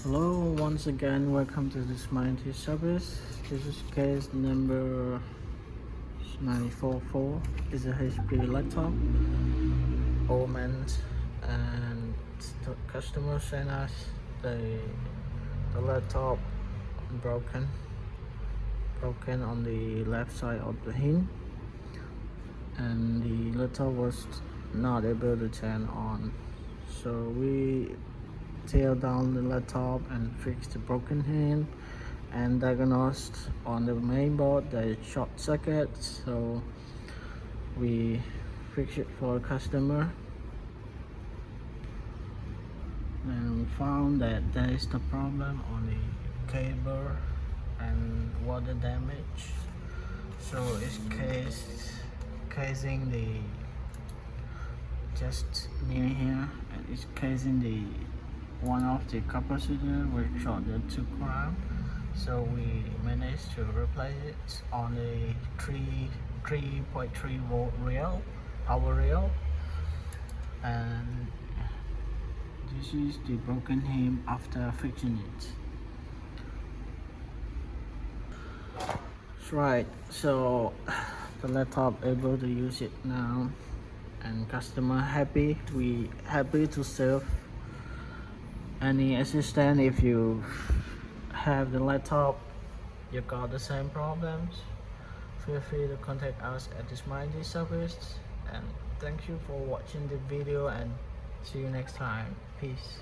Hello, once again, welcome to this Mighty service. This is case number 944. It's a HP laptop. OMEN and the customer sent us the laptop broken on the left side of the hinge, and the laptop was not able to turn on. So we tear down the laptop and fix the broken hinge and diagnosed on the main board the short circuit. So we fix it for a customer and found that there is the problem on the cable and water damage. So it's casing the just near here, and it's casing the one of the capacitor which shorted to ground. So we managed to replace it on a 3.3 volt rail, power rail, and this is the broken hinge after fixing it. That's right, so the laptop able to use it now, and customer happy. We happy to serve any assistance. If you have the laptop, you got the same problems, feel free to contact us at this Mighty service. And thank you for watching the video, and see you next time. Peace.